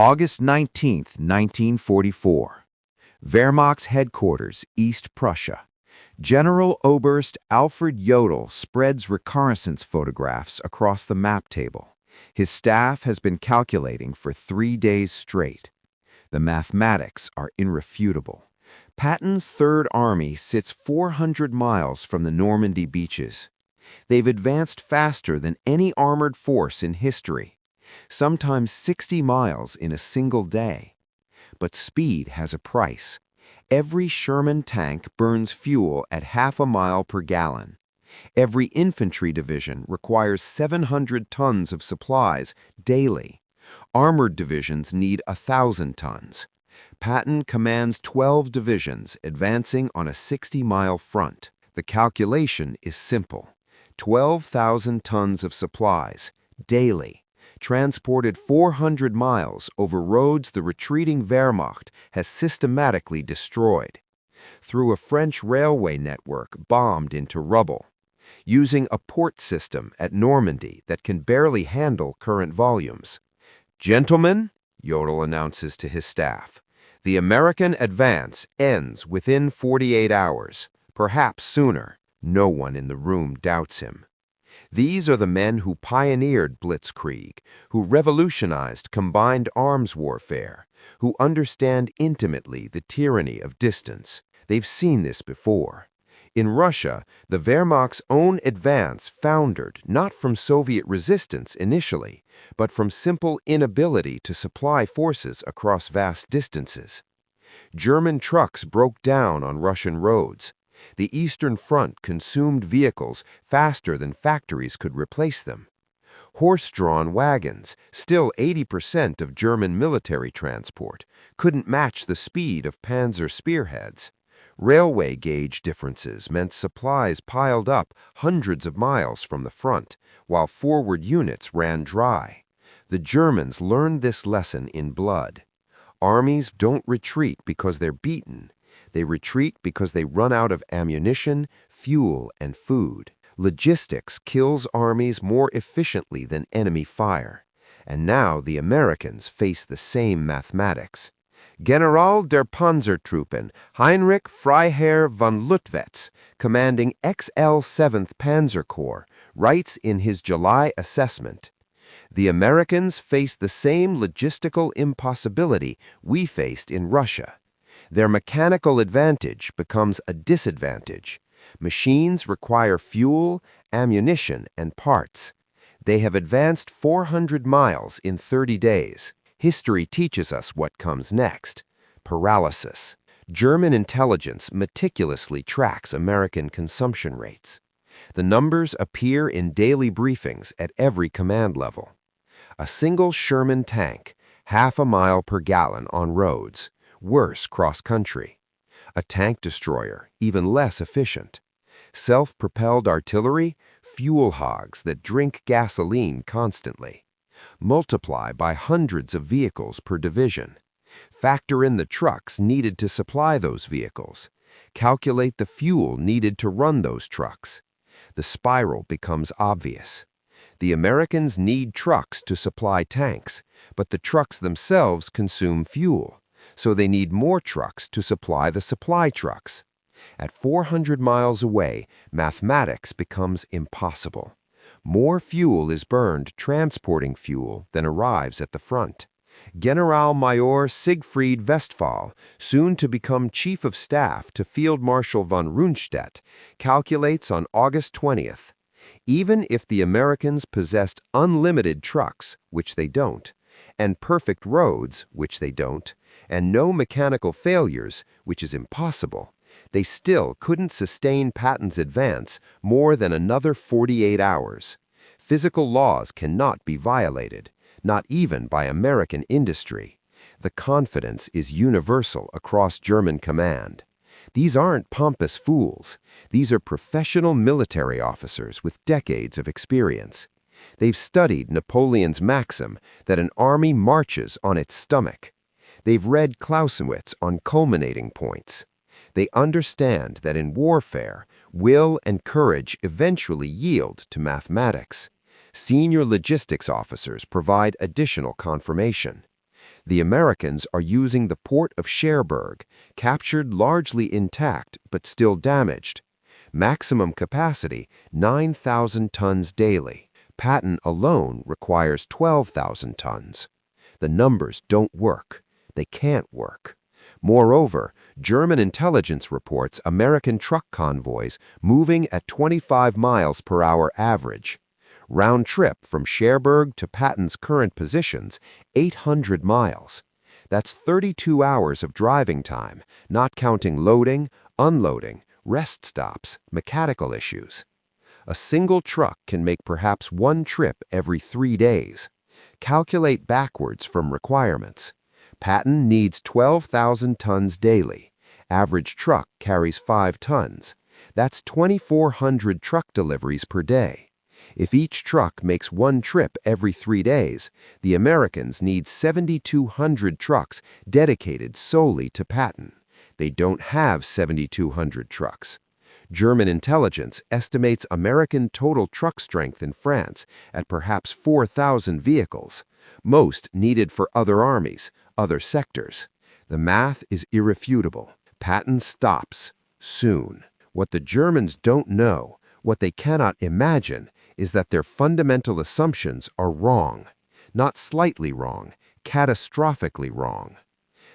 August 19, 1944. Wehrmacht's headquarters, East Prussia. General Oberst Alfred Jodl spreads reconnaissance photographs across the map table. His staff has been calculating for 3 days straight. The mathematics are irrefutable. Patton's Third Army sits 400 miles from the Normandy beaches. They've advanced faster than any armored force in history, sometimes 60 miles in a single day. But speed has a price. Every Sherman tank burns fuel at half a mile per gallon. Every infantry division requires 700 tons of supplies daily. Armored divisions need 1,000 tons. Patton commands 12 divisions advancing on a 60-mile front. The calculation is simple. 12,000 tons of supplies daily, transported 400 miles over roads the retreating Wehrmacht has systematically destroyed, through a French railway network bombed into rubble, using a port system at Normandy that can barely handle current volumes. "Gentlemen," Jodl announces to his staff, "the American advance ends within 48 hours, perhaps sooner." No one in the room doubts him. These are the men who pioneered Blitzkrieg, who revolutionized combined arms warfare, who understand intimately the tyranny of distance. They've seen this before. In Russia, the Wehrmacht's own advance foundered not from Soviet resistance initially, but from simple inability to supply forces across vast distances. German trucks broke down on Russian roads. The Eastern Front consumed vehicles faster than factories could replace them. Horse-drawn wagons, still 80% of German military transport, couldn't match the speed of Panzer spearheads. Railway gauge differences meant supplies piled up hundreds of miles from the front, while forward units ran dry. The Germans learned this lesson in blood. Armies don't retreat because they're beaten. They retreat because they run out of ammunition, fuel, and food. Logistics kills armies more efficiently than enemy fire. And now the Americans face the same mathematics. General der Panzertruppen Heinrich Freiherr von Luttwitz, commanding XL 7th Panzer Corps, writes in his July assessment, "The Americans face the same logistical impossibility we faced in Russia. Their mechanical advantage becomes a disadvantage. Machines require fuel, ammunition, and parts. They have advanced 400 miles in 30 days. History teaches us what comes next: paralysis." German intelligence meticulously tracks American consumption rates. The numbers appear in daily briefings at every command level. A single Sherman tank, half a mile per gallon on roads. Worse cross-country. A tank destroyer, even less efficient. Self-propelled artillery, fuel hogs that drink gasoline constantly. Multiply by hundreds of vehicles per division. Factor in the trucks needed to supply those vehicles. Calculate the fuel needed to run those trucks. The spiral becomes obvious. The Americans need trucks to supply tanks, but the trucks themselves consume fuel. So they need more trucks to supply the supply trucks. At 400 miles away, mathematics becomes impossible. More fuel is burned transporting fuel than arrives at the front. Generalmajor Siegfried Westphal, soon to become Chief of Staff to Field Marshal von Rundstedt, calculates on August 20th, even if the Americans possessed unlimited trucks, which they don't, and perfect roads, which they don't, and no mechanical failures, which is impossible, they still couldn't sustain Patton's advance more than another 48 hours. Physical laws cannot be violated, not even by American industry. The confidence is universal across German command. These aren't pompous fools. These are professional military officers with decades of experience. They've studied Napoleon's maxim that an army marches on its stomach. They've read Clausewitz on culminating points. They understand that in warfare, will and courage eventually yield to mathematics. Senior logistics officers provide additional confirmation. The Americans are using the port of Cherbourg, captured largely intact but still damaged. Maximum capacity, 9,000 tons daily. Patton alone requires 12,000 tons. The numbers don't work. They can't work. Moreover, German intelligence reports American truck convoys moving at 25 miles per hour average. Round trip from Cherbourg to Patton's current positions, 800 miles. That's 32 hours of driving time, not counting loading, unloading, rest stops, mechanical issues. A single truck can make perhaps one trip every 3 days. Calculate backwards from requirements. Patton needs 12,000 tons daily. Average truck carries 5 tons. That's 2,400 truck deliveries per day. If each truck makes one trip every 3 days, the Americans need 7,200 trucks dedicated solely to Patton. They don't have 7,200 trucks. German intelligence estimates American total truck strength in France at perhaps 4,000 vehicles, most needed for other armies, other sectors. The math is irrefutable. Patton stops soon. What the Germans don't know, what they cannot imagine, is that their fundamental assumptions are wrong. Not slightly wrong, catastrophically wrong.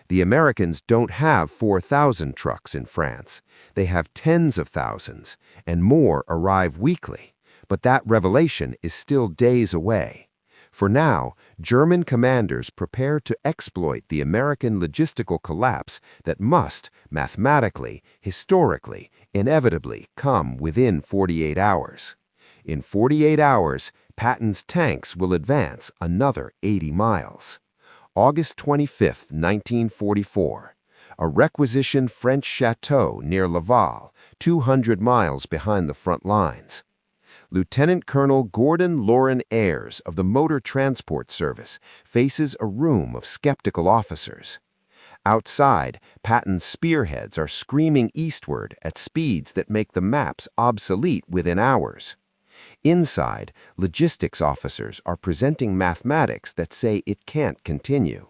The Americans don't have 4,000 trucks in France. They have tens of thousands, and more arrive weekly. But that revelation is still days away. For now, German commanders prepare to exploit the American logistical collapse that must, mathematically, historically, inevitably come within 48 hours. In 48 hours, Patton's tanks will advance another 80 miles. August 25, 1944. A requisitioned French chateau near Laval, 200 miles behind the front lines. Lieutenant Colonel Gordon Loren Ayres of the Motor Transport Service faces a room of skeptical officers. Outside, Patton's spearheads are screaming eastward at speeds that make the maps obsolete within hours. Inside, logistics officers are presenting mathematics that say it can't continue.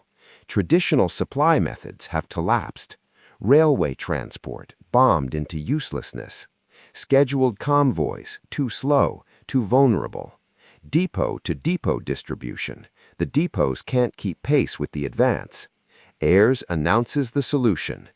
Traditional supply methods have collapsed. Railway transport bombed into uselessness. Scheduled convoys too slow, too vulnerable. Depot-to-depot distribution. The depots can't keep pace with the advance. Ayres announces the solution.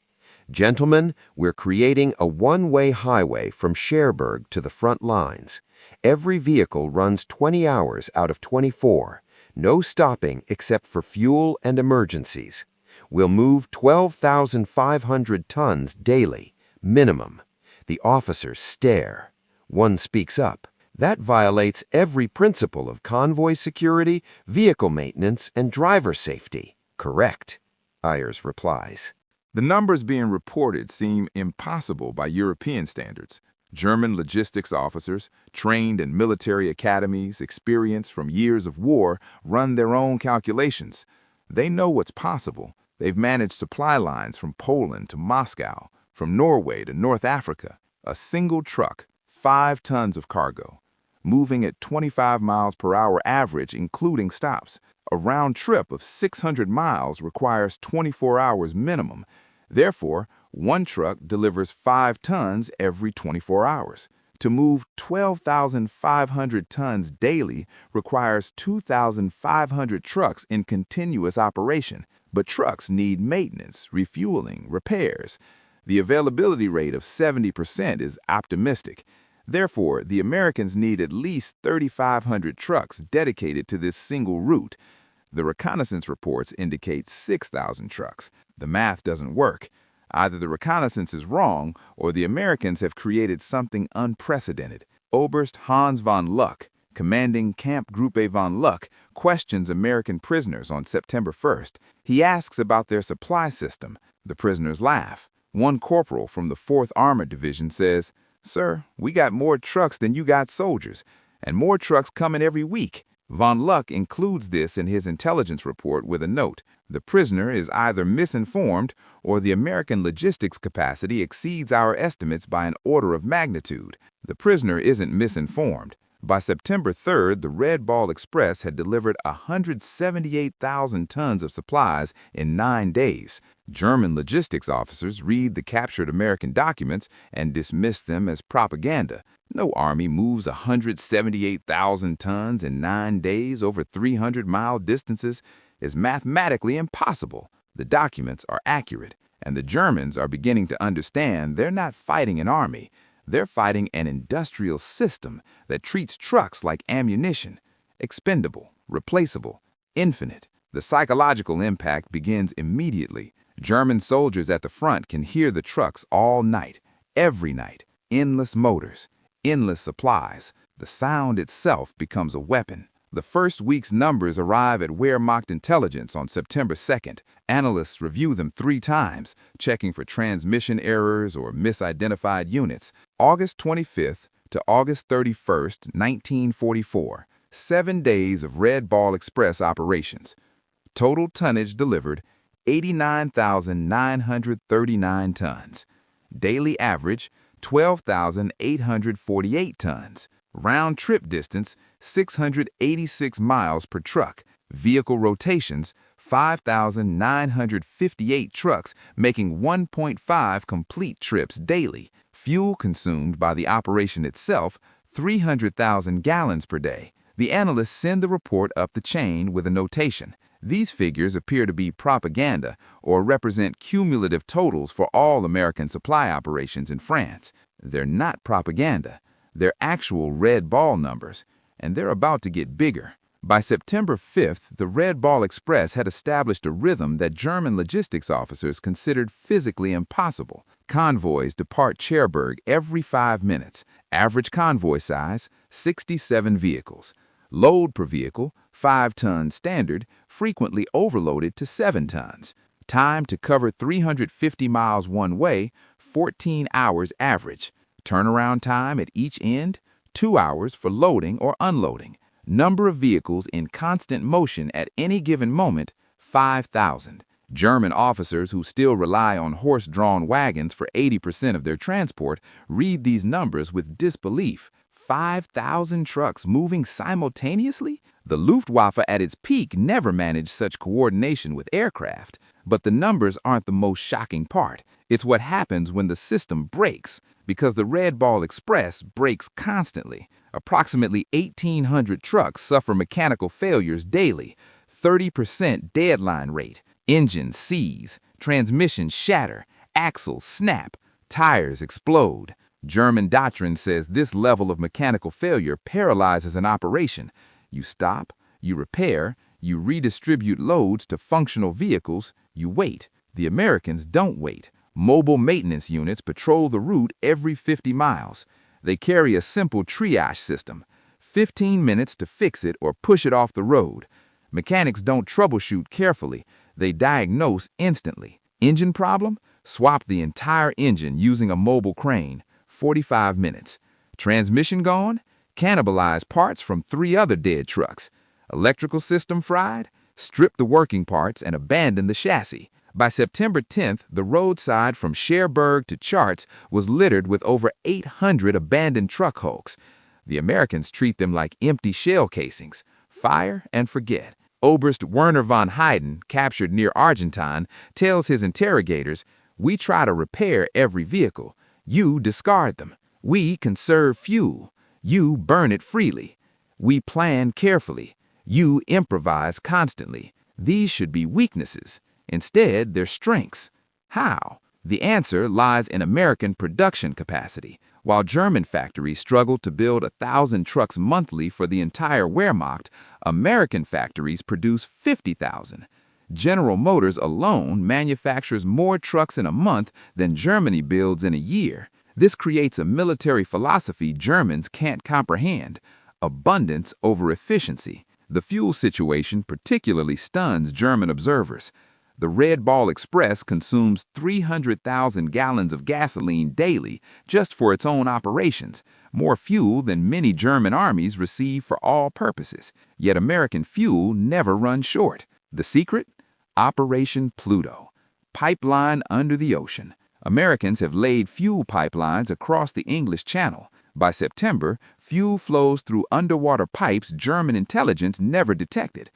Gentlemen, we're creating a one-way highway from Cherbourg to the front lines. Every vehicle runs 20 hours out of 24. No stopping except for fuel and emergencies. We'll move 12,500 tons daily, minimum. The officers stare. One speaks up. That violates every principle of convoy security, vehicle maintenance, and driver safety. Correct, Ayres replies. The numbers being reported seem impossible by European standards. German logistics officers, trained in military academies, experienced from years of war, run their own calculations. They know what's possible. They've managed supply lines from Poland to Moscow, from Norway to North Africa. A single truck, 5 tons of cargo, moving at 25 miles per hour average, including stops. A round trip of 600 miles requires 24 hours minimum. Therefore, one truck delivers 5 tons every 24 hours. To move 12,500 tons daily requires 2,500 trucks in continuous operation. But trucks need maintenance, refueling, repairs. The availability rate of 70% is optimistic. Therefore, the Americans need at least 3,500 trucks dedicated to this single route. The reconnaissance reports indicate 6,000 trucks. The math doesn't work. Either the reconnaissance is wrong or the Americans have created something unprecedented. Oberst Hans von Luck, commanding Camp Gruppe von Luck, questions American prisoners on September 1st. He asks about their supply system. The prisoners laugh. One corporal from the 4th Armored Division says, "Sir, we got more trucks than you got soldiers, and more trucks coming every week." Von Luck includes this in his intelligence report with a note. The prisoner is either misinformed or the American logistics capacity exceeds our estimates by an order of magnitude. The prisoner isn't misinformed. By September 3rd, the Red Ball Express had delivered 178,000 tons of supplies in 9 days. German logistics officers read the captured American documents and dismiss them as propaganda. No army moves 178,000 tons in 9 days over 300-mile distances. Is mathematically impossible. The documents are accurate, and the Germans are beginning to understand they're not fighting an army. They're fighting an industrial system that treats trucks like ammunition, expendable, replaceable, infinite. The psychological impact begins immediately. German soldiers at the front can hear the trucks all night, every night, endless motors, endless supplies. The sound itself becomes a weapon. The first week's numbers arrive at Wehrmacht intelligence on September 2nd. Analysts review them 3 times, checking for transmission errors or misidentified units. August 25th to August 31st, 1944. 7 days of Red Ball Express operations. Total tonnage delivered, 89,939 tons. Daily average, 12,848 tons. Round-trip distance, 686 miles per truck. Vehicle rotations, 5,958 trucks, making 1.5 complete trips daily. Fuel consumed by the operation itself, 300,000 gallons per day. The analysts send the report up the chain with a notation. These figures appear to be propaganda or represent cumulative totals for all American supply operations in France. They're not propaganda. They're actual Red Ball numbers, and they're about to get bigger. By September 5th, the Red Ball Express had established a rhythm that German logistics officers considered physically impossible. Convoys depart Cherbourg every 5 minutes. Average convoy size, 67 vehicles. Load per vehicle, 5 tons standard, frequently overloaded to 7 tons. Time to cover 350 miles one way, 14 hours average. Turnaround time at each end, 2 hours for loading or unloading. Number of vehicles in constant motion at any given moment, 5,000. German officers who still rely on horse-drawn wagons for 80% of their transport read these numbers with disbelief. 5,000 trucks moving simultaneously? The Luftwaffe at its peak never managed such coordination with aircraft. But the numbers aren't the most shocking part. It's what happens when the system breaks, because the Red Ball Express breaks constantly. Approximately 1,800 trucks suffer mechanical failures daily, 30% deadline rate. Engines seize, transmissions shatter, axles snap, tires explode. German doctrine says this level of mechanical failure paralyzes an operation. You stop, you repair, you redistribute loads to functional vehicles, you wait. The Americans don't wait. Mobile maintenance units patrol the route every 50 miles. They carry a simple triage system. 15 minutes to fix it or push it off the road. Mechanics don't troubleshoot carefully. They diagnose instantly. Engine problem? Swap the entire engine using a mobile crane. 45 minutes. Transmission gone? Cannibalize parts from 3 other dead trucks. Electrical system fried? Strip the working parts and abandon the chassis. By September 10th, the roadside from Cherbourg to Chartres was littered with over 800 abandoned truck hulks. The Americans treat them like empty shell casings. Fire and forget. Oberst Werner von Hayden, captured near Argentine, tells his interrogators, "We try to repair every vehicle. You discard them. We conserve fuel. You burn it freely. We plan carefully. You improvise constantly. These should be weaknesses. Instead, they're strengths." How? The answer lies in American production capacity. While German factories struggle to build 1,000 trucks monthly for the entire Wehrmacht, American factories produce 50,000. General Motors alone manufactures more trucks in a month than Germany builds in a year. This creates a military philosophy Germans can't comprehend: abundance over efficiency. The fuel situation particularly stuns German observers. The Red Ball Express consumes 300,000 gallons of gasoline daily just for its own operations, more fuel than many German armies receive for all purposes. Yet American fuel never runs short. The secret? Operation Pluto. Pipeline under the ocean. Americans have laid fuel pipelines across the English Channel. By September, fuel flows through underwater pipes German intelligence never detected.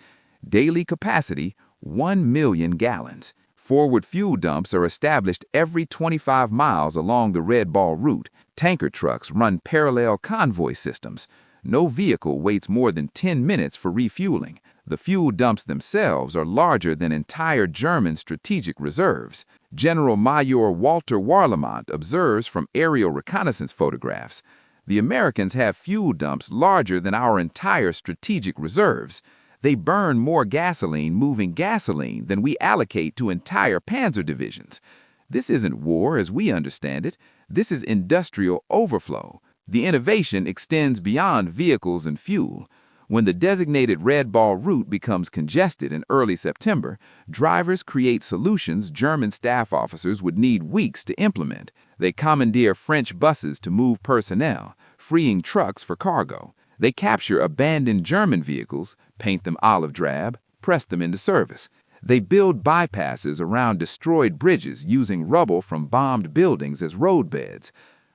Daily capacity, 1 million gallons. Forward fuel dumps are established every 25 miles along the Red Ball route. Tanker trucks run parallel convoy systems. No vehicle waits more than 10 minutes for refueling. The fuel dumps themselves are larger than entire German strategic reserves. General Major Walter Warlimont observes from aerial reconnaissance photographs, the Americans have fuel dumps larger than our entire strategic reserves. They burn more gasoline moving gasoline than we allocate to entire panzer divisions. This isn't war as we understand it. This is industrial overflow. The innovation extends beyond vehicles and fuel. When the designated Red Ball route becomes congested in early September, drivers create solutions German staff officers would need weeks to implement. They commandeer French buses to move personnel, freeing trucks for cargo. They capture abandoned German vehicles, paint them olive drab, press them into service. They build bypasses around destroyed bridges using rubble from bombed buildings as roadbeds.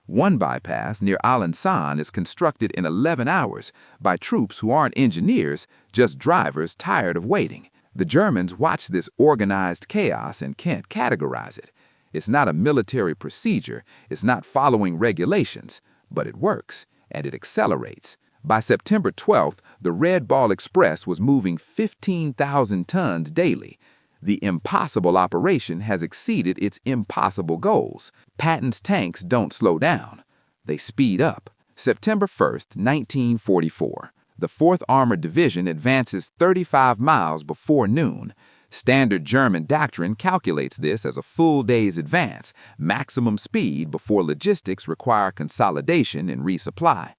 One bypass near Alençon is constructed in 11 hours by troops who aren't engineers, just drivers tired of waiting. The Germans watch this organized chaos and can't categorize it. It's not a military procedure, it's not following regulations, but it works, and it accelerates. By September 12th, the Red Ball Express was moving 15,000 tons daily. The impossible operation has exceeded its impossible goals. Patton's tanks don't slow down. They speed up. September 1st, 1944. The 4th Armored Division advances 35 miles before noon. Standard German doctrine calculates this as a full day's advance, maximum speed before logistics require consolidation and resupply.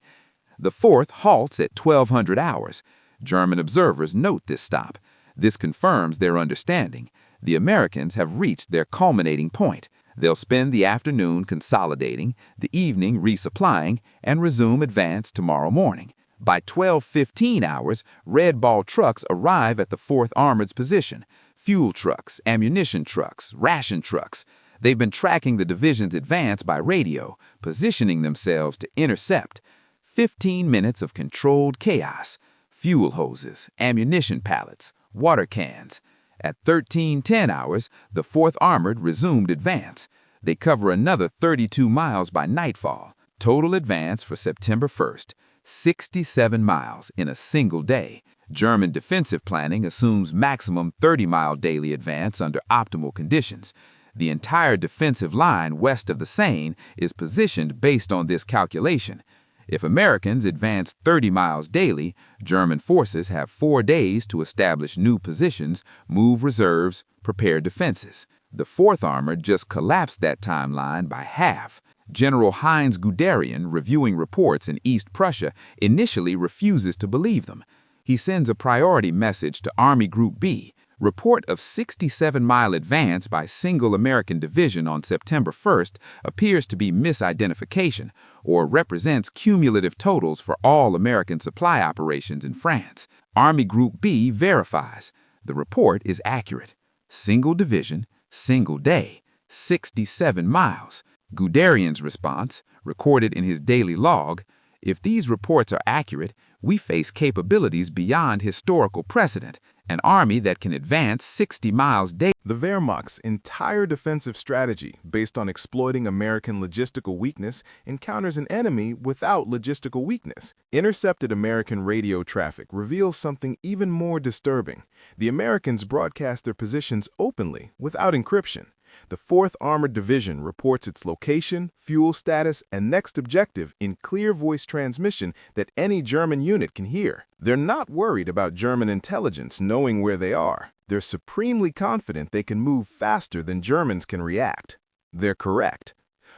The 4th halts at 1200 hours. German observers note this stop. This confirms their understanding. The Americans have reached their culminating point. They'll spend the afternoon consolidating, the evening resupplying, and resume advance tomorrow morning. By 12:15 hours, Red Ball trucks arrive at the 4th Armored's position. Fuel trucks, ammunition trucks, ration trucks. They've been tracking the division's advance by radio, positioning themselves to intercept. 15 minutes of controlled chaos. Fuel hoses, ammunition pallets, water cans. At 13:10 hours, the 4th Armored resumed advance. They cover another 32 miles by nightfall. Total advance for September 1st, 67 miles in a single day. German defensive planning assumes maximum 30-mile daily advance under optimal conditions. The entire defensive line west of the Seine is positioned based on this calculation. If Americans advance 30 miles daily, German forces have 4 days to establish new positions, move reserves, prepare defenses. The 4th Armored just collapsed that timeline by half. General Heinz Guderian, reviewing reports in East Prussia, initially refuses to believe them. He sends a priority message to Army Group B. Report of 67-mile advance by single American division on September 1st appears to be misidentification or represents cumulative totals for all American supply operations in France. Army Group B verifies. The report is accurate. Single division, single day, 67 miles. Guderian's response, recorded in his daily log, if these reports are accurate, we face capabilities beyond historical precedent, an army that can advance 60 miles daily. The Wehrmacht's entire defensive strategy, based on exploiting American logistical weakness, encounters an enemy without logistical weakness. Intercepted American radio traffic reveals something even more disturbing. The Americans broadcast their positions openly, without encryption. The 4th Armored Division reports its location, fuel status, and next objective in clear voice transmission that any German unit can hear. They're not worried about German intelligence knowing where they are. They're supremely confident they can move faster than Germans can react. They're correct.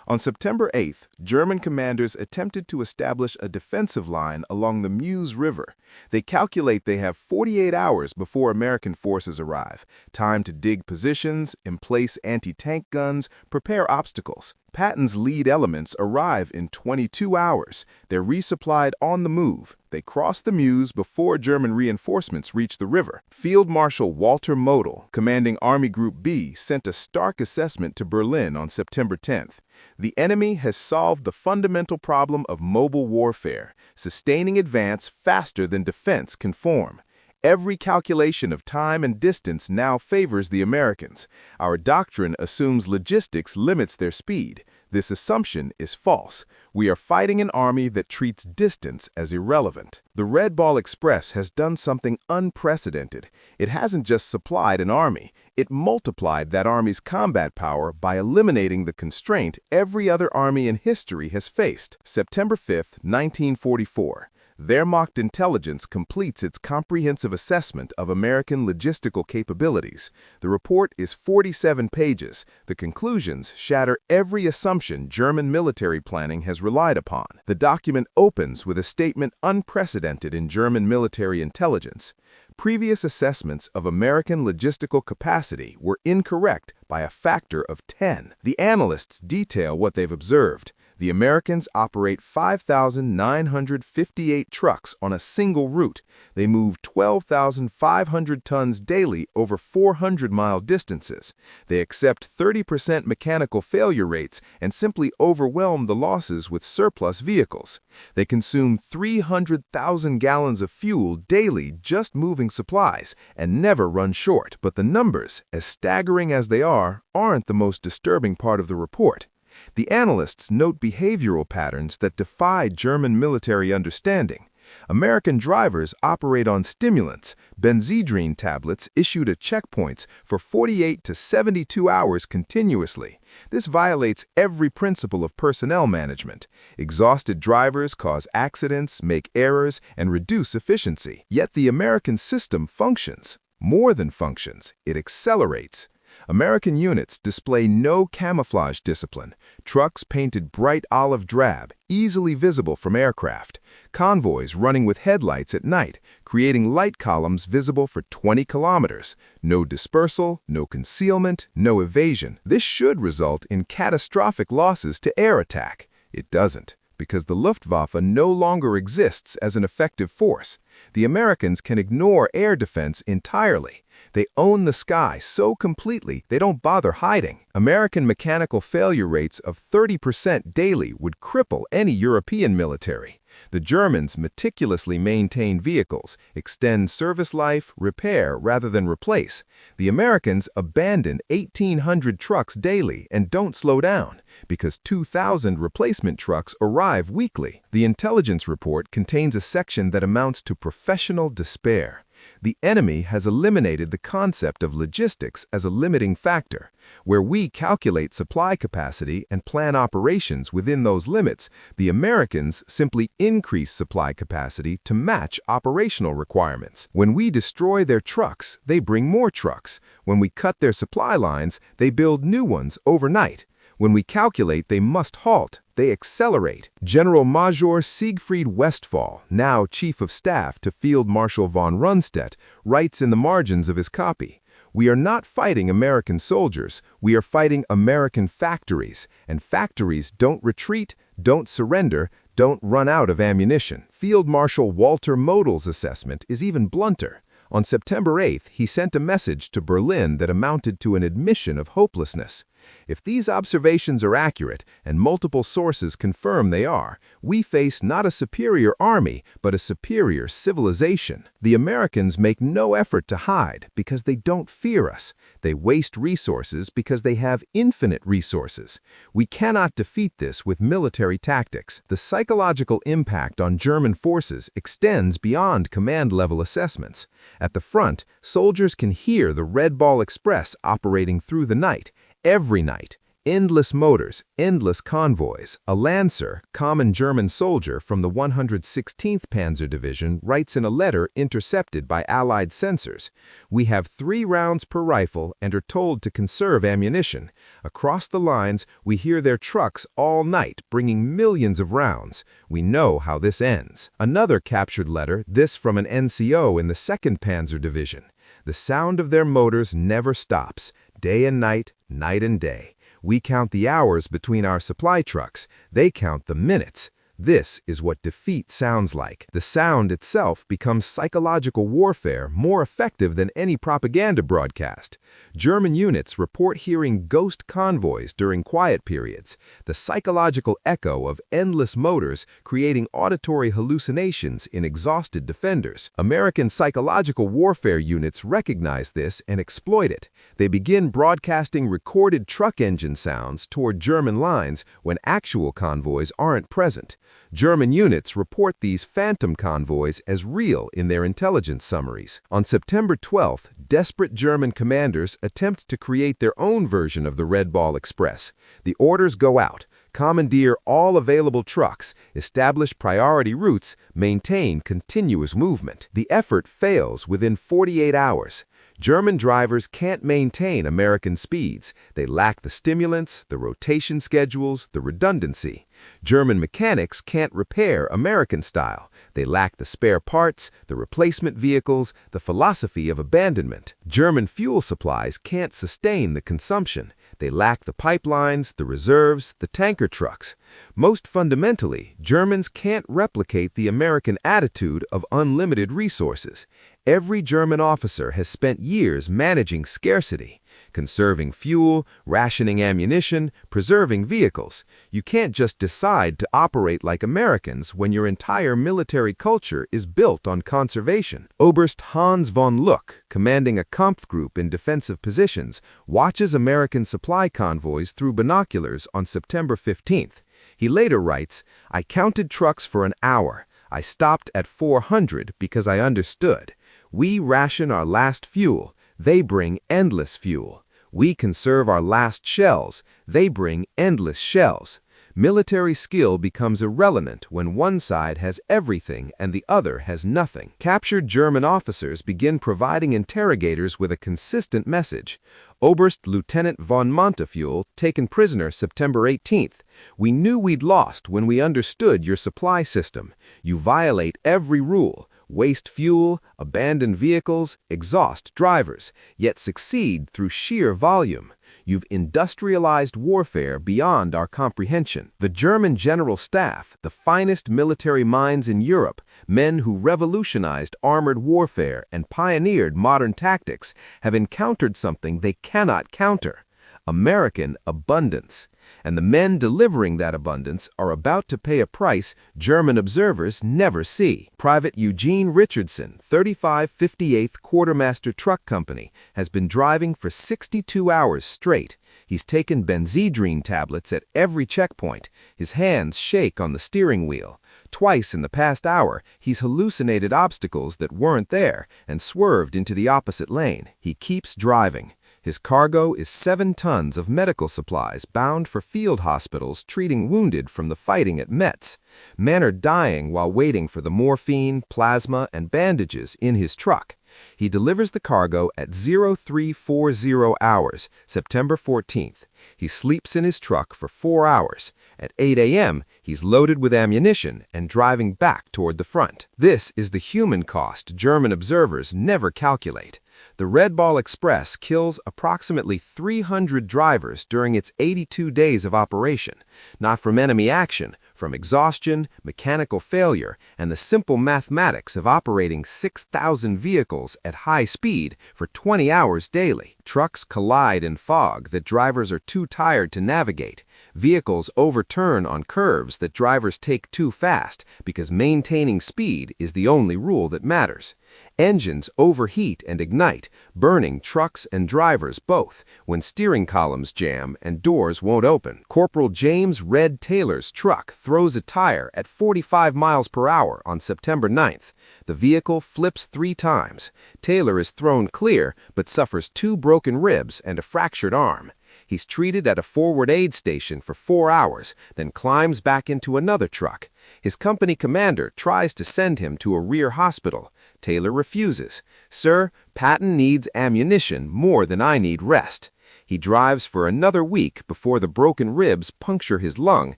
On September 8th, German commanders attempted to establish a defensive line along the Meuse River. They calculate they have 48 hours before American forces arrive, time to dig positions, emplace anti-tank guns, prepare obstacles. Patton's lead elements arrive in 22 hours. They're resupplied on the move. They cross the Meuse before German reinforcements reach the river. Field Marshal Walter Model, commanding Army Group B, sent a stark assessment to Berlin on September 10th. The enemy has solved the fundamental problem of mobile warfare, sustaining advance faster than defense can form. Every calculation of time and distance now favors the Americans. Our doctrine assumes logistics limits their speed. This assumption is false. We are fighting an army that treats distance as irrelevant. The Red Ball Express has done something unprecedented. It hasn't just supplied an army. It multiplied that army's combat power by eliminating the constraint every other army in history has faced. September 5, 1944. Wehrmacht intelligence completes its comprehensive assessment of American logistical capabilities. The report is 47 pages. The conclusions shatter every assumption German military planning has relied upon. The document opens with a statement unprecedented in German military intelligence. Previous assessments of American logistical capacity were incorrect by a factor of 10. The analysts detail what they've observed. The Americans operate 5,958 trucks on a single route. They move 12,500 tons daily over 400-mile distances. They accept 30% mechanical failure rates and simply overwhelm the losses with surplus vehicles. They consume 300,000 gallons of fuel daily just moving supplies and never run short. But the numbers, as staggering as they are, aren't the most disturbing part of the report. The analysts note behavioral patterns that defy German military understanding. American drivers operate on stimulants, benzedrine tablets issued at checkpoints for 48 to 72 hours continuously. This violates every principle of personnel management. Exhausted drivers cause accidents, make errors, and reduce efficiency. Yet the American system functions. More than functions, it accelerates. American units display no camouflage discipline. Trucks painted bright olive drab, easily visible from aircraft. Convoys running with headlights at night, creating light columns visible for 20 kilometers. No dispersal, no concealment, no evasion. This should result in catastrophic losses to air attack. It doesn't, because the Luftwaffe no longer exists as an effective force. The Americans can ignore air defense entirely. They own the sky so completely they don't bother hiding. American mechanical failure rates of 30% daily would cripple any European military. The Germans meticulously maintain vehicles, extend service life, repair rather than replace. The Americans abandon 1,800 trucks daily and don't slow down, because 2,000 replacement trucks arrive weekly. The intelligence report contains a section that amounts to professional despair. The enemy has eliminated the concept of logistics as a limiting factor. Where we calculate supply capacity and plan operations within those limits, the Americans simply increase supply capacity to match operational requirements. When we destroy their trucks, they bring more trucks. When we cut their supply lines, they build new ones overnight. When we calculate they must halt, they accelerate. General Major Siegfried Westphal, now Chief of Staff to Field Marshal von Rundstedt, writes in the margins of his copy, "We are not fighting American soldiers, we are fighting American factories, and factories don't retreat, don't surrender, don't run out of ammunition." Field Marshal Walter Model's assessment is even blunter. On September 8th, he sent a message to Berlin that amounted to an admission of hopelessness. If these observations are accurate, and multiple sources confirm they are, we face not a superior army, but a superior civilization. The Americans make no effort to hide because they don't fear us. They waste resources because they have infinite resources. We cannot defeat this with military tactics. The psychological impact on German forces extends beyond command-level assessments. At the front, soldiers can hear the Red Ball Express operating through the night. Every night, endless motors, endless convoys. A Lancer, common German soldier from the 116th Panzer Division, writes in a letter intercepted by Allied sensors, "We have 3 rounds per rifle and are told to conserve ammunition. Across the lines, we hear their trucks all night bringing millions of rounds. We know how this ends." Another captured letter, this from an NCO in the 2nd Panzer Division. "The sound of their motors never stops. Day and night, night and day. We count the hours between our supply trucks. They count the minutes. This is what defeat sounds like. The sound itself becomes psychological warfare more effective than any propaganda broadcast. German units report hearing ghost convoys during quiet periods, the psychological echo of endless motors creating auditory hallucinations in exhausted defenders. American psychological warfare units recognize this and exploit it. They begin broadcasting recorded truck engine sounds toward German lines when actual convoys aren't present. German units report these phantom convoys as real in their intelligence summaries. On September 12th, desperate German commanders attempt to create their own version of the Red Ball Express. The orders go out: commandeer all available trucks, establish priority routes, maintain continuous movement. The effort fails within 48 hours. German drivers can't maintain American speeds. They lack the stimulants, the rotation schedules, the redundancy. German mechanics can't repair American style. They lack the spare parts, the replacement vehicles, the philosophy of abandonment. German fuel supplies can't sustain the consumption. They lack the pipelines, the reserves, the tanker trucks. Most fundamentally, Germans can't replicate the American attitude of unlimited resources. Every German officer has spent years managing scarcity, conserving fuel, rationing ammunition, preserving vehicles. You can't just decide to operate like Americans when your entire military culture is built on conservation. Oberst Hans von Luck, commanding a Kampfgruppe in defensive positions, watches American supply convoys through binoculars on September 15th. He later writes, "I counted trucks for an hour. I stopped at 400 because I understood. We ration our last fuel. They bring endless fuel. We conserve our last shells. They bring endless shells." Military skill becomes irrelevant when one side has everything and the other has nothing. Captured German officers begin providing interrogators with a consistent message. Oberst Lieutenant von Montefiore, taken prisoner September 18th. "We knew we'd lost when we understood your supply system. You violate every rule. Waste fuel, abandon vehicles, exhaust drivers, yet succeed through sheer volume. You've industrialized warfare beyond our comprehension." The German General Staff, the finest military minds in Europe, men who revolutionized armored warfare and pioneered modern tactics, have encountered something they cannot counter: American abundance. And the men delivering that abundance are about to pay a price German observers never see. Private Eugene Richardson, 3558th Quartermaster Truck Company, has been driving for 62 hours straight. He's taken benzedrine tablets at every checkpoint. His hands shake on the steering wheel. Twice in the past hour, he's hallucinated obstacles that weren't there and swerved into the opposite lane. He keeps driving. His cargo is 7 tons of medical supplies bound for field hospitals treating wounded from the fighting at Metz. Men are dying while waiting for the morphine, plasma, and bandages in his truck. He delivers the cargo at 0340 hours, September 14th. He sleeps in his truck for 4 hours. At 8 a.m., he's loaded with ammunition and driving back toward the front. This is the human cost German observers never calculate. The Red Ball Express kills approximately 300 drivers during its 82 days of operation, not from enemy action, from exhaustion, mechanical failure, and the simple mathematics of operating 6,000 vehicles at high speed for 20 hours daily. Trucks collide in fog that drivers are too tired to navigate. Vehicles overturn on curves that drivers take too fast because maintaining speed is the only rule that matters. Engines overheat and ignite, burning trucks and drivers both when steering columns jam and doors won't open. Corporal James Red Taylor's truck throws a tire at 45 miles per hour on September 9th. The vehicle flips 3 times. Taylor is thrown clear but suffers 2 broken ribs and a fractured arm. He's treated at a forward aid station for 4 hours, then climbs back into another truck. His company commander tries to send him to a rear hospital. Taylor refuses. "Sir, Patton needs ammunition more than I need rest." He drives for another week before the broken ribs puncture his lung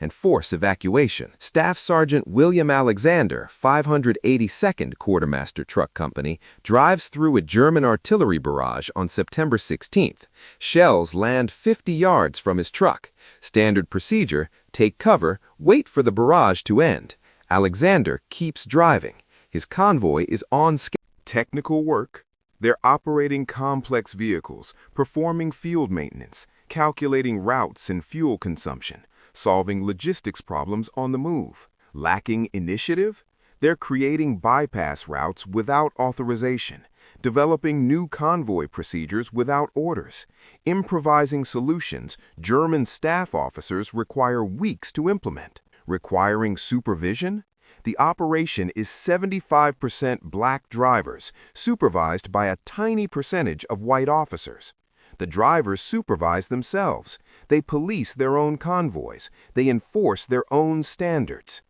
and force evacuation. Staff Sergeant William Alexander, 582nd Quartermaster Truck Company, drives through a German artillery barrage on September 16th. Shells land 50 yards from his truck. Standard procedure: take cover, wait for the barrage to end. Alexander keeps driving. His convoy is on schedule. Technical work. They're operating complex vehicles, performing field maintenance, calculating routes and fuel consumption, solving logistics problems on the move. Lacking initiative? They're creating bypass routes without authorization, developing new convoy procedures without orders, improvising solutions German staff officers require weeks to implement. Requiring supervision? The operation is 75% black drivers, supervised by a tiny percentage of white officers. The drivers supervise themselves. They police their own convoys. They enforce their own standards.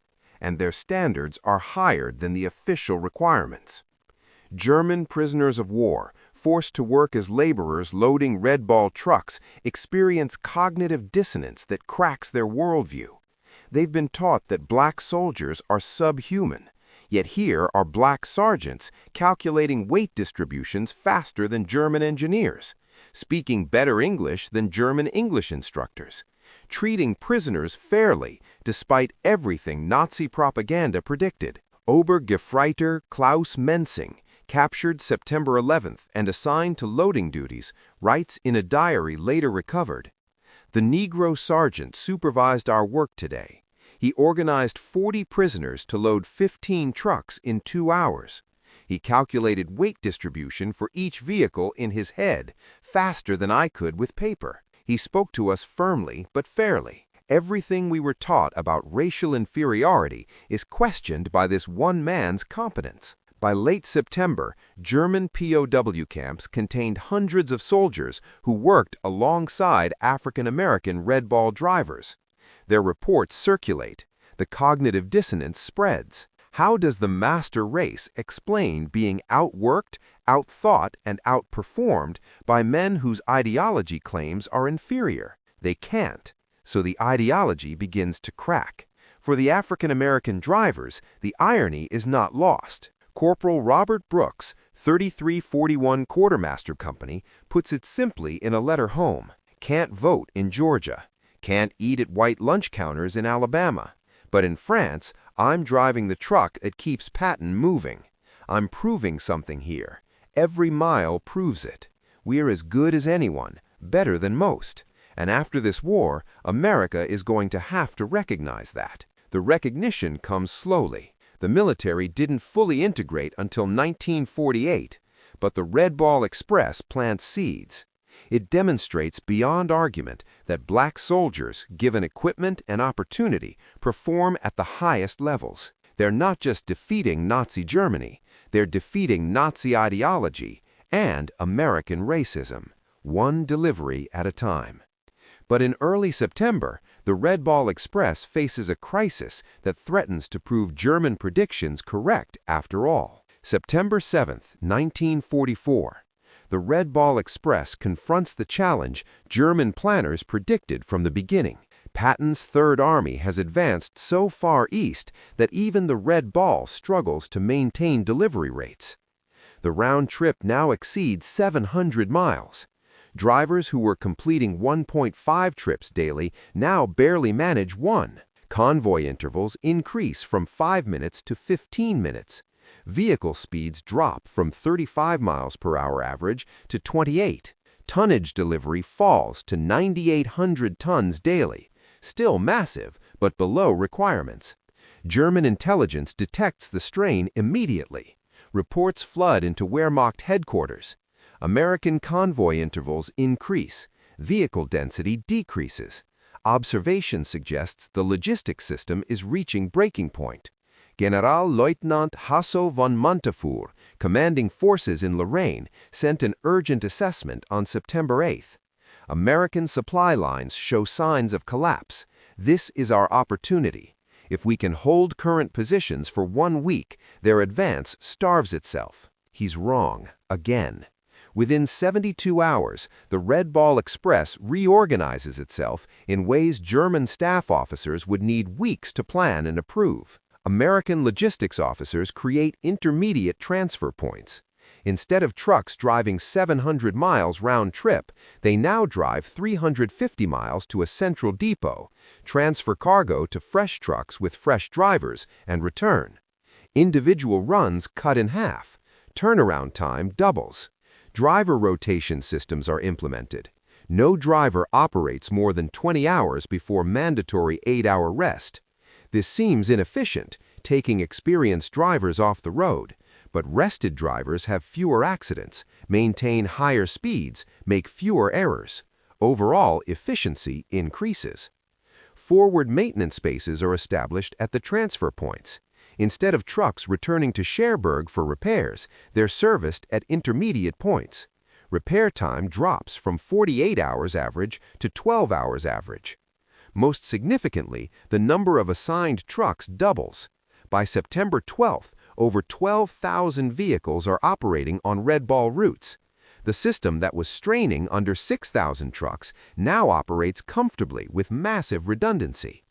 And their standards are higher than the official requirements. German prisoners of war, forced to work as laborers loading Red Ball trucks, experience cognitive dissonance that cracks their worldview. They've been taught that black soldiers are subhuman, yet here are black sergeants calculating weight distributions faster than German engineers, speaking better English than German English instructors, treating prisoners fairly despite everything Nazi propaganda predicted. Obergefreiter Klaus Mensing, captured September 11th and assigned to loading duties, writes in a diary later recovered, "The Negro sergeant supervised our work today. He organized 40 prisoners to load 15 trucks in 2 hours. He calculated weight distribution for each vehicle in his head, faster than I could with paper. He spoke to us firmly but fairly. Everything we were taught about racial inferiority is questioned by this one man's competence." By late September, German POW camps contained hundreds of soldiers who worked alongside African-American Red Ball drivers. Their reports circulate. The cognitive dissonance spreads. How does the master race explain being outworked, outthought, and outperformed by men whose ideology claims are inferior? They can't, so the ideology begins to crack. For the African-American drivers, the irony is not lost. Corporal Robert Brooks, 3341 Quartermaster Company, puts it simply in a letter home. Can't vote in Georgia. Can't eat at white lunch counters in Alabama. But in France, I'm driving the truck that keeps Patton moving. I'm proving something here. Every mile proves it. We're as good as anyone, better than most. And after this war, America is going to have to recognize that. The recognition comes slowly. The military didn't fully integrate until 1948, but the Red Ball Express plants seeds. It demonstrates beyond argument that black soldiers, given equipment and opportunity, perform at the highest levels. They're not just defeating Nazi Germany, they're defeating Nazi ideology and American racism, one delivery at a time. But in early September, the Red Ball Express faces a crisis that threatens to prove German predictions correct after all. September 7th, 1944. The Red Ball Express confronts the challenge German planners predicted from the beginning. Patton's Third Army has advanced so far east that even the Red Ball struggles to maintain delivery rates. The round trip now exceeds 700 miles. Drivers who were completing 1.5 trips daily now barely manage 1. Convoy intervals increase from 5 minutes to 15 minutes. Vehicle speeds drop from 35 miles per hour average to 28. Tonnage delivery falls to 9,800 tons daily, still massive, but below requirements. German intelligence detects the strain immediately. Reports flood into Wehrmacht headquarters. American convoy intervals increase. Vehicle density decreases. Observation suggests the logistics system is reaching breaking point. Generalleutnant Hasso von Montefiore, commanding forces in Lorraine, sent an urgent assessment on September 8th. American supply lines show signs of collapse. This is our opportunity. If we can hold current positions for 1 week, their advance starves itself. He's wrong, again. Within 72 hours, the Red Ball Express reorganizes itself in ways German staff officers would need weeks to plan and approve. American logistics officers create intermediate transfer points. Instead of trucks driving 700 miles round trip, they now drive 350 miles to a central depot, transfer cargo to fresh trucks with fresh drivers, and return. Individual runs cut in half. Turnaround time doubles. Driver rotation systems are implemented. No driver operates more than 20 hours before mandatory 8-hour rest. This seems inefficient, taking experienced drivers off the road, but rested drivers have fewer accidents, maintain higher speeds, make fewer errors. Overall efficiency increases. Forward maintenance spaces are established at the transfer points. Instead of trucks returning to Cherbourg for repairs, they're serviced at intermediate points. Repair time drops from 48 hours average to 12 hours average. Most significantly, the number of assigned trucks doubles. By September 12th, over 12,000 vehicles are operating on Red Ball routes. The system that was straining under 6,000 trucks now operates comfortably with massive redundancy.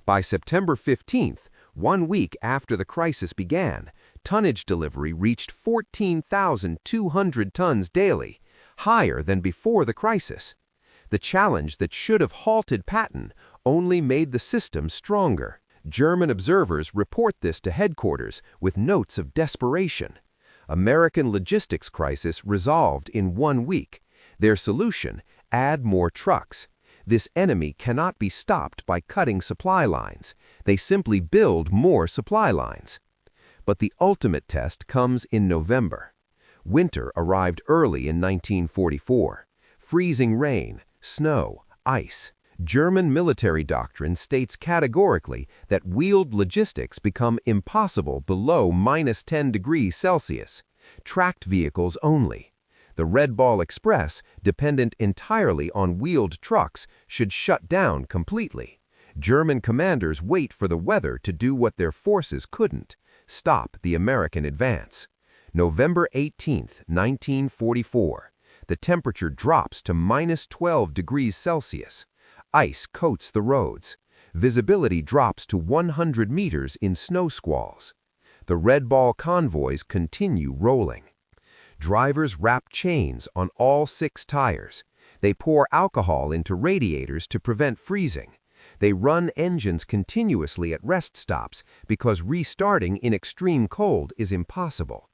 By September 15th, 1 week after the crisis began, tonnage delivery reached 14,200 tons daily, higher than before the crisis. The challenge that should have halted Patton only made the system stronger. German observers report this to headquarters with notes of desperation. American logistics crisis resolved in 1 week. Their solution: add more trucks. This enemy cannot be stopped by cutting supply lines. They simply build more supply lines. But the ultimate test comes in November. Winter arrived early in 1944. Freezing rain, snow, ice. German military doctrine states categorically that wheeled logistics become impossible below -10 degrees Celsius. Tracked vehicles only. The Red Ball Express, dependent entirely on wheeled trucks, should shut down completely. German commanders wait for the weather to do what their forces couldn't: stop the American advance. November 18, 1944. The temperature drops to -12 degrees Celsius. Ice coats the roads. Visibility drops to 100 meters in snow squalls. The Red Ball convoys continue rolling. Drivers wrap chains on all 6 tires. They pour alcohol into radiators to prevent freezing. They run engines continuously at rest stops because restarting in extreme cold is impossible.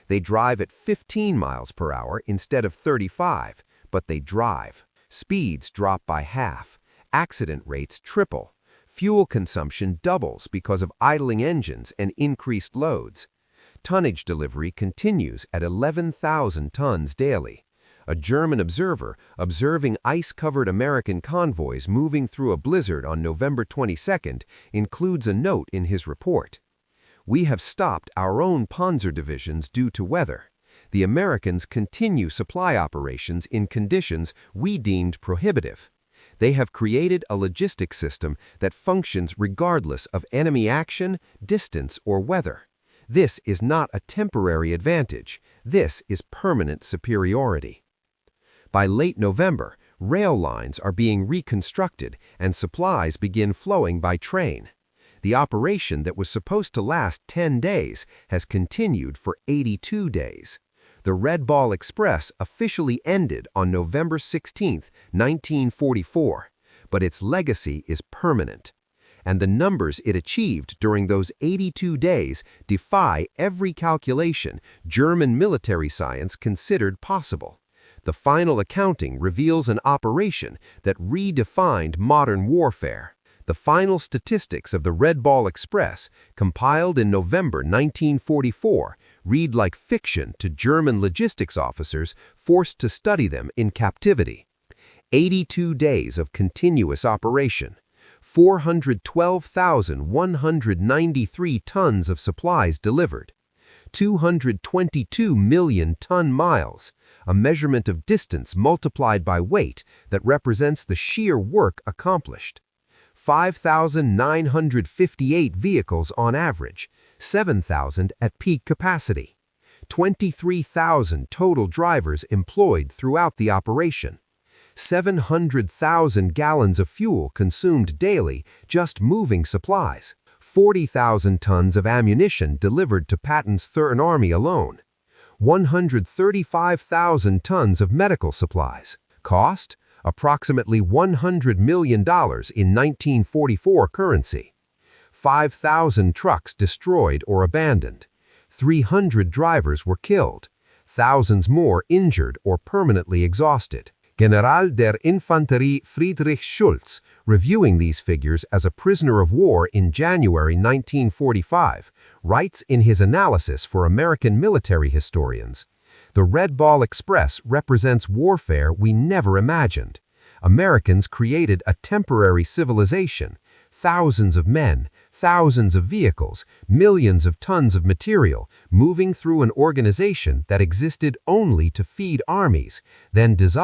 They drive at 15 miles per hour instead of 35, but they drive. Speeds drop by half. Accident rates triple. Fuel consumption doubles because of idling engines and increased loads. Tonnage delivery continues at 11,000 tons daily. A German observer observing ice-covered American convoys moving through a blizzard on November 22nd includes a note in his report. "We have stopped our own Panzer divisions due to weather. The Americans continue supply operations in conditions we deemed prohibitive. They have created a logistics system that functions regardless of enemy action, distance, or weather. This is not a temporary advantage. This is permanent superiority." By late November, rail lines are being reconstructed and supplies begin flowing by train. The operation that was supposed to last 10 days has continued for 82 days. The Red Ball Express officially ended on November 16, 1944, but its legacy is permanent. And the numbers it achieved during those 82 days defy every calculation German military science considered possible. The final accounting reveals an operation that redefined modern warfare. The final statistics of the Red Ball Express, compiled in November 1944, read like fiction to German logistics officers forced to study them in captivity. 82 days of continuous operation. 412,193 tons of supplies delivered. 222 million ton-miles, a measurement of distance multiplied by weight that represents the sheer work accomplished. 5,958 vehicles on average, 7,000 at peak capacity. 23,000 total drivers employed throughout the operation. 700,000 gallons of fuel consumed daily just moving supplies. 40,000 tons of ammunition delivered to Patton's Third Army alone. 135,000 tons of medical supplies. Cost? Approximately $100 million in 1944 currency. 5,000 trucks destroyed or abandoned. 300 drivers were killed. Thousands more injured or permanently exhausted. General der Infanterie Friedrich Schulz, reviewing these figures as a prisoner of war in January 1945, writes in his analysis for American military historians, "The Red Ball Express represents warfare we never imagined. Americans created a temporary civilization, thousands of men, thousands of vehicles, millions of tons of material, moving through an organization that existed only to feed armies, then dissolved